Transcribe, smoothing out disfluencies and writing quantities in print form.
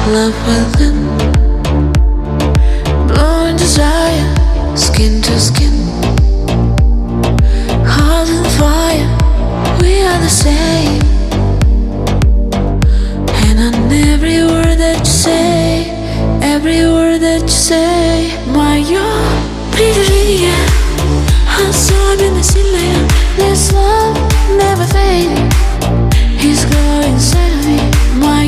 love within, blowing desire, skin to skin, heart and fire, we are the same. And on every word that you say, every word that you say, my you're pretty, yeah. I'm in the silhouette. This love never fading. He's growing inside of me. My